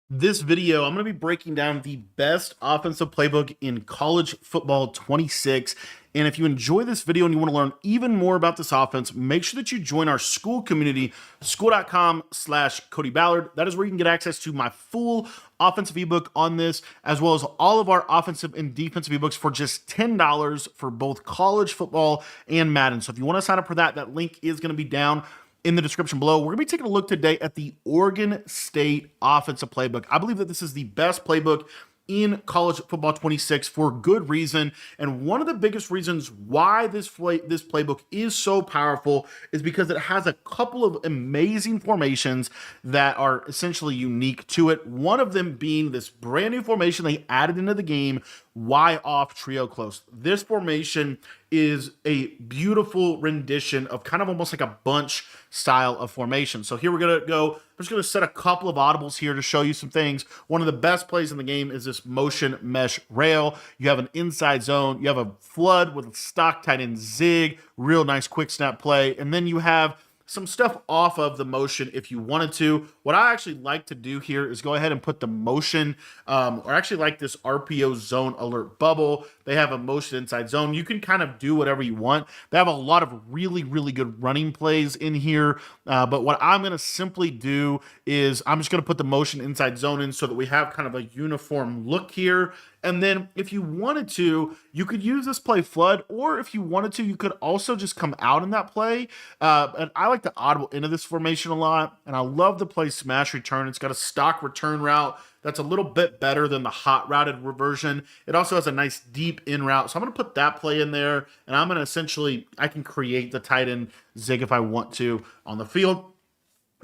This video, I'm going to be breaking down the best offensive playbook in college football 26. And if you enjoy this video and you want to learn even more about this offense, make sure that you join our school community, school.com/Cody Ballard. That is where you can get access to my full offensive ebook on this, as well as all of our offensive and defensive ebooks for just $10 for both college football and Madden. So if you want to sign up for that, that link is going to be down in the description below. We're going to be taking a look today at the Oregon State offensive playbook. I believe that this is the best playbook in college football 26 for good reason. And one of the biggest reasons why this playbook is so powerful is because it has a couple of amazing formations that are essentially unique to it. One of them being this brand new formation they added into the game, Y off trio close. This formation is a beautiful rendition of kind of almost like a bunch style of formation. So here we're going to go. I'm just going to set a couple of audibles here to show you some things. One of the best plays in the game is this motion mesh rail. You have an inside zone. You have a flood with a stock tight end zig. Real nice quick snap play. And then you have some stuff off of the motion if you wanted to. What I actually like to do here is go ahead and put the motion, or actually like this RPO zone alert bubble. They have a motion inside zone. You can kind of do whatever you want. They have a lot of really, really good running plays in here. But what I'm going to simply do is I'm just going to put the motion inside zone in so that we have kind of a uniform look here. And then if you wanted to, you could use this play flood, or if you wanted to, you could also just come out in that play. And I like to audible into this formation a lot, and I love the play smash return. It's got a stock return route that's a little bit better than the hot routed version. It also has a nice deep in route. So I'm going to put that play in there, and I'm going to essentially, I can create the tight end zig if I want to on the field.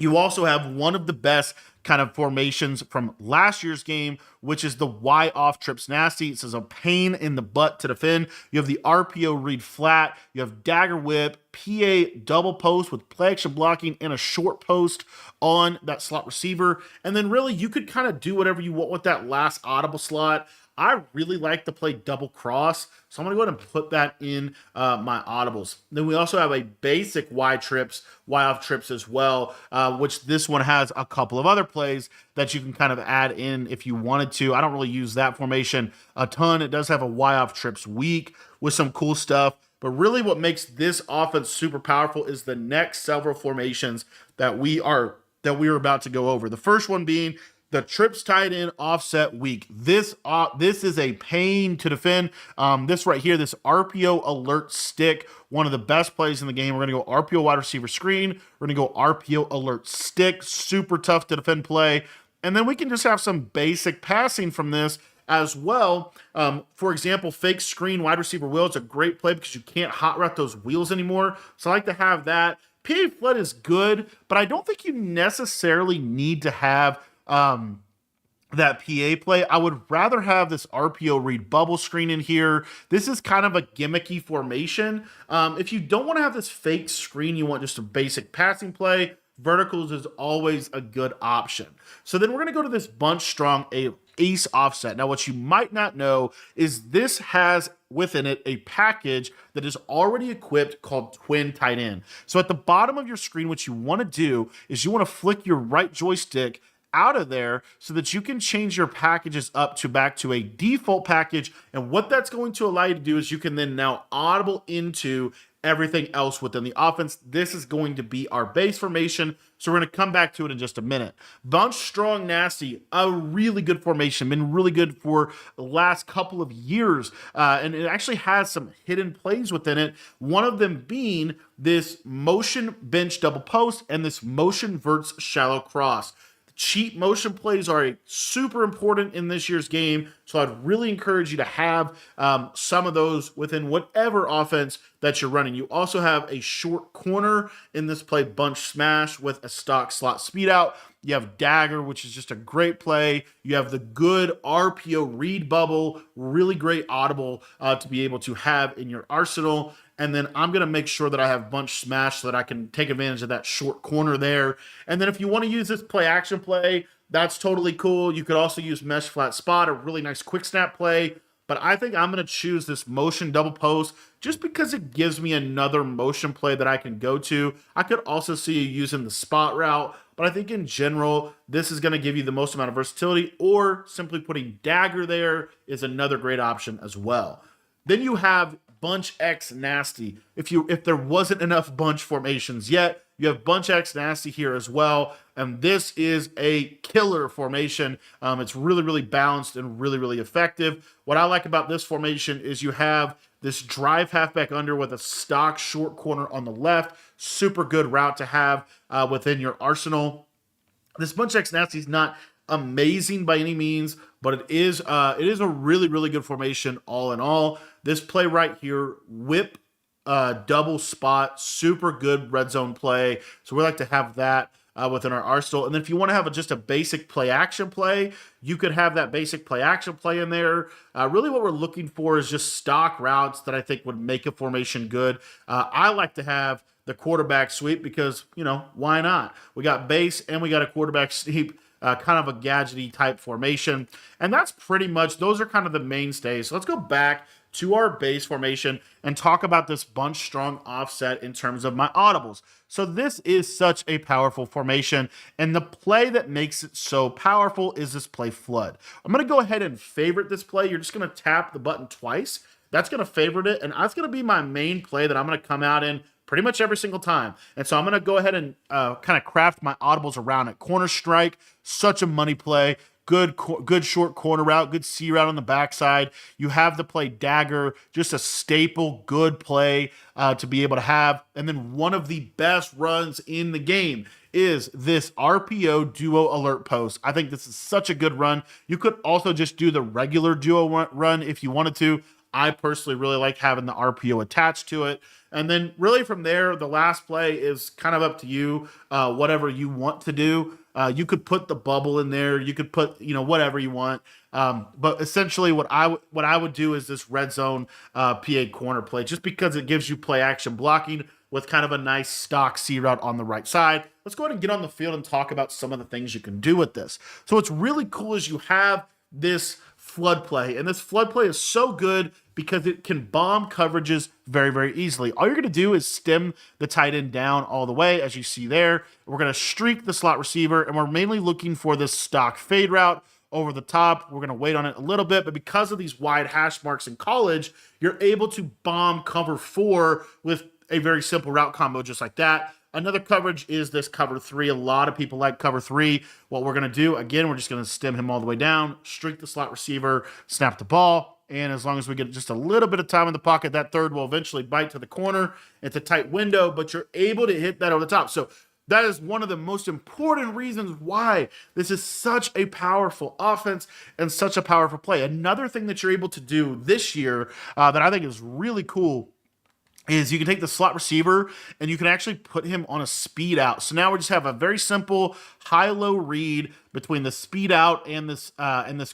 You also have one of the best kind of formations from last year's game, which is the Y off trips nasty. It says a pain in the butt to defend. You have the RPO read flat. You have dagger whip, PA double post with play action blocking and a short post on that slot receiver. And then really you could kind of do whatever you want with that last audible slot. I really like to play double cross, so I'm going to go ahead and put that in my audibles. Then we also have a basic Y off trips as well, which this one has a couple of other plays that you can kind of add in if you wanted to. I don't really use that formation a ton. It does have a Y off trips week with some cool stuff. But really what makes this offense super powerful is the next several formations that we are about to go over. The first one being the trips tight end offset weak. This is a pain to defend. This right here, this RPO alert stick, one of the best plays in the game. We're going to go RPO wide receiver screen. We're going to go RPO alert stick. Super tough to defend play. And then we can just have some basic passing from this as well. For example, fake screen wide receiver wheel. It's a great play because you can't hot route those wheels anymore. So I like to have that. PA flood is good, but I don't think you necessarily need to have that PA play. I would rather have this RPO read bubble screen in here. This is kind of a gimmicky formation. If you don't want to have this fake screen, you want just a basic passing play, verticals is always a good option. So then we're going to go to this bunch strong ace offset. Now, what you might not know is this has within it a package that is already equipped called twin tight end. So at the bottom of your screen, what you want to do is you want to flick your right joystick out of there so that you can change your packages up to back to a default package. And what that's going to allow you to do is you can then now audible into everything else within the offense. This is going to be our base formation. So we're going to come back to it in just a minute. Bunch strong nasty, a really good formation, been really good for the last couple of years. And it actually has some hidden plays within it. One of them being this motion bench double post and this motion verts shallow cross. Cheat motion plays are super important in this year's game, so I'd really encourage you to have some of those within whatever offense that you're running. You also have a short corner in this play, bunch smash with a stock slot speed out. You have dagger, which is just a great play. You have the good RPO read bubble, really great audible to be able to have in your arsenal. And then I'm going to make sure that I have bunch smash so that I can take advantage of that short corner there. And then if you want to use this play action play, that's totally cool. You could also use mesh flat spot, a really nice quick snap play. but I think I'm going to choose this motion double post just because it gives me another motion play that I can go to. I could also see you using the spot route, but I think in general, this is going to give you the most amount of versatility, or simply putting dagger there is another great option as well. Then you have bunch X nasty. If there wasn't enough bunch formations yet, you have bunch X nasty here as well. And this is a killer formation. It's really, really balanced and really, really effective. What I like about this formation is you have this drive halfback under with a stock short corner on the left. Super good route to have within your arsenal. This bunch X nasty is not amazing by any means, but it is a really, really good formation all in all. This play right here, whip double spot, super good red zone play. So we like to have that within our arsenal. And then if you want to have just a basic play action play, you could have that basic play action play in there. Really what we're looking for is just stock routes that I think would make a formation good. I like to have the quarterback sweep because, why not? We got base and we got a quarterback sweep. Kind of a gadgety type formation. And that's pretty much, those are kind of the mainstays. So let's go back to our base formation and talk about this bunch strong offset in terms of my audibles. So this is such a powerful formation, and the play that makes it so powerful is this play flood. I'm going to go ahead and favorite this play. You're just going to tap the button twice. That's going to favorite it, and that's going to be my main play that I'm going to come out in pretty much every single time. And so I'm going to go ahead and kind of craft my audibles around it. Corner strike, such a money play. Good short corner route, good C route on the backside. You have the play dagger, just a staple, good play to be able to have. And then one of the best runs in the game is this RPO duo alert post. I think this is such a good run. You could also just do the regular duo run if you wanted to. I personally really like having the RPO attached to it. And then really from there, the last play is kind of up to you, whatever you want to do. You could put the bubble in there. You could put, whatever you want. But essentially what I would do is this red zone PA corner play, just because it gives you play action blocking with kind of a nice stock C route on the right side. Let's go ahead and get on the field and talk about some of the things you can do with this. So what's really cool is you have this flood play, and this flood play is so good because it can bomb coverages very, very easily. All you're going to do is stem the tight end down all the way, as you see there. We're going to streak the slot receiver, and we're mainly looking for this stock fade route over the top. We're going to wait on it a little bit, but because of these wide hash marks in college, you're able to bomb cover 4 with a very simple route combo just like that. Another coverage is this cover 3. A lot of people like cover 3. What we're going to do, again, we're just going to stem him all the way down, streak the slot receiver, snap the ball, and as long as we get just a little bit of time in the pocket, that third will eventually bite to the corner. It's a tight window, but you're able to hit that over the top. So that is one of the most important reasons why this is such a powerful offense and such a powerful play. Another thing that you're able to do this year that I think is really cool is you can take the slot receiver and you can actually put him on a speed out. So now we just have a very simple high-low read between the speed out and this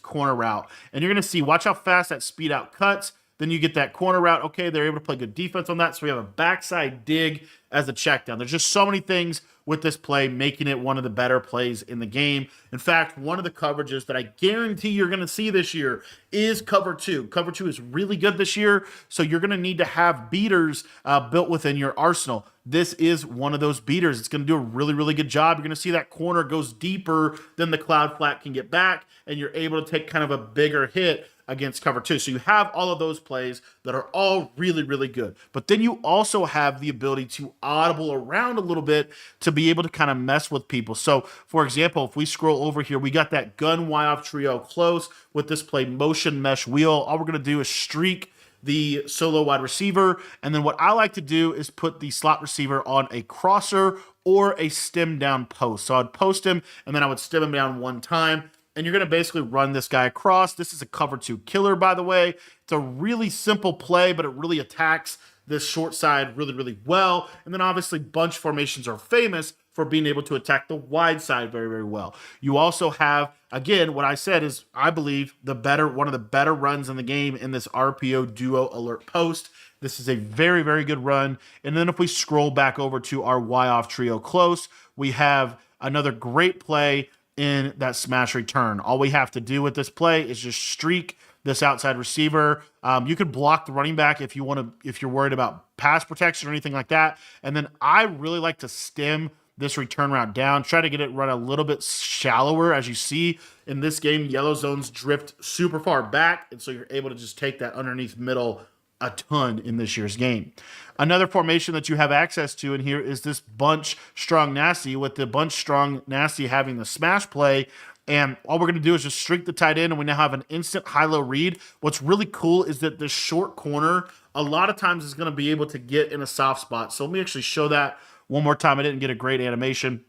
corner route. And you're going to see, watch how fast that speed out cuts. Then you get that corner route. Okay, they're able to play good defense on that. So we have a backside dig as a check down. There's just so many things with this play, making it one of the better plays in the game. In fact, one of the coverages that I guarantee you're going to see this year is cover 2. Cover 2 is really good this year, so you're going to need to have beaters built within your arsenal. This is one of those beaters. It's going to do a really, really good job. You're going to see that corner goes deeper than the cloud flat can get back, and you're able to take kind of a bigger hit against cover 2. So you have all of those plays that are all really, really good. But then you also have the ability to audible around a little bit to be able to kind of mess with people. So for example, if we scroll over here, we got that gun Y off trio close with this play motion mesh wheel. All we're going to do is streak the solo wide receiver. And then what I like to do is put the slot receiver on a crosser or a stem down post. So I'd post him and then I would stem him down one time. And you're going to basically run this guy across. This is a cover 2 killer, by the way. It's a really simple play, but it really attacks this short side really, really well. And then obviously bunch formations are famous for being able to attack the wide side very, very well. You also have, again, what I said is, I believe, one of the better runs in the game in this RPO duo alert post. This is a very, very good run. And then if we scroll back over to our Y off trio close, we have another great play in that smash return. All we have to do with this play is just streak this outside receiver. You could block the running back if you're worried about pass protection or anything like that. And then I really like to stem this return route down, try to get it run a little bit shallower. As you see in this game, yellow zones drift super far back, and so you're able to just take that underneath middle a ton in this year's game. Another formation that you have access to in here is this bunch strong nasty, with the bunch strong nasty having the smash play. And all we're going to do is just streak the tight end, and we now have an instant high-low read. What's really cool is that this short corner a lot of times is going to be able to get in a soft spot. So let me actually show that one more time. I didn't get a great animation,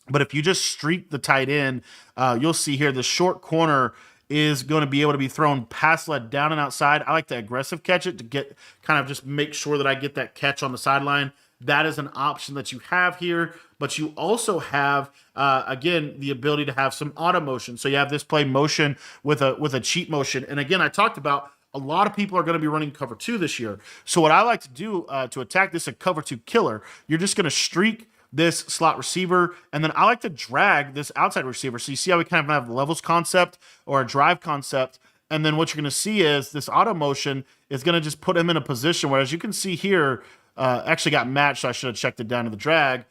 but if you just streak the tight end, you'll see here the short corner is going to be able to be thrown pass led down and outside. I like to aggressive catch it to get kind of just make sure that I get that catch on the sideline. That is an option that you have here, but you also have, again, the ability to have some auto motion. So you have this play motion with a cheat motion. And again, I talked about a lot of people are going to be running cover 2 this year. So what I like to do to attack this a cover 2 killer, you're just going to streak this slot receiver, and then I like to drag this outside receiver. So you see how we kind of have a levels concept or a drive concept, and then what you're going to see is this auto motion is going to just put him in a position where, as you can see here, actually got matched, so I should have checked it down to the drag.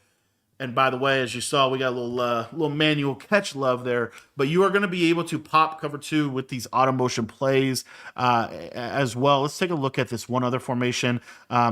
And by the way, as you saw, we got a little manual catch love there. But you are going to be able to pop cover 2 with these auto motion plays as well. Let's take a look at this one other formation,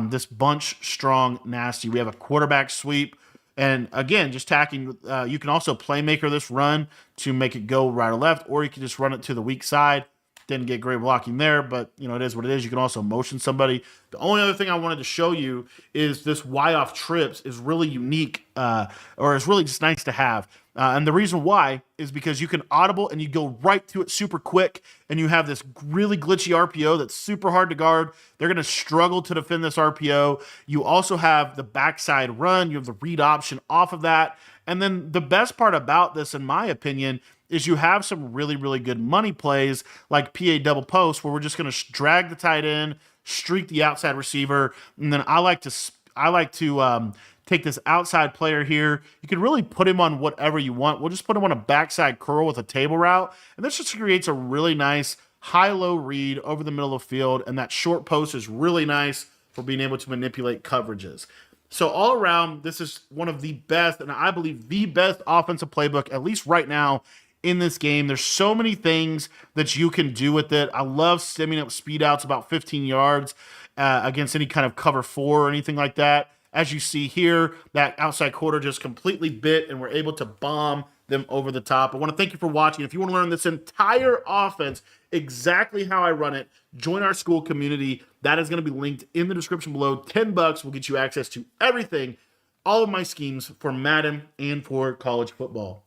this bunch strong nasty. We have a quarterback sweep. And again, just tacking, you can also playmaker this run to make it go right or left, or you can just run it to the weak side. Didn't get great blocking there, but it is what it is. You can also motion somebody. The only other thing I wanted to show you is this Y off trips is really unique, or it's really just nice to have. And the reason why is because you can audible and you go right to it super quick, and you have this really glitchy RPO that's super hard to guard. They're going to struggle to defend this RPO. You also have the backside run. You have the read option off of that. And then the best part about this, in my opinion, is you have some really, really good money plays like PA double post, where we're just going to drag the tight end, streak the outside receiver, and then I like to take this outside player here. You can really put him on whatever you want. We'll just put him on a backside curl with a table route, and this just creates a really nice high-low read over the middle of the field, and that short post is really nice for being able to manipulate coverages. So all around, this is one of the best, and I believe the best offensive playbook, at least right now, in this game. There's so many things that you can do with it. I love stemming up speed outs about 15 yards against any kind of cover 4 or anything like that. As you see here, that outside quarter just completely bit, and we're able to bomb them over the top. I want to thank you for watching. If you want to learn this entire offense, exactly how I run it, join our school community. That is going to be linked in the description below. $10 will get you access to everything, all of my schemes for Madden and for college football.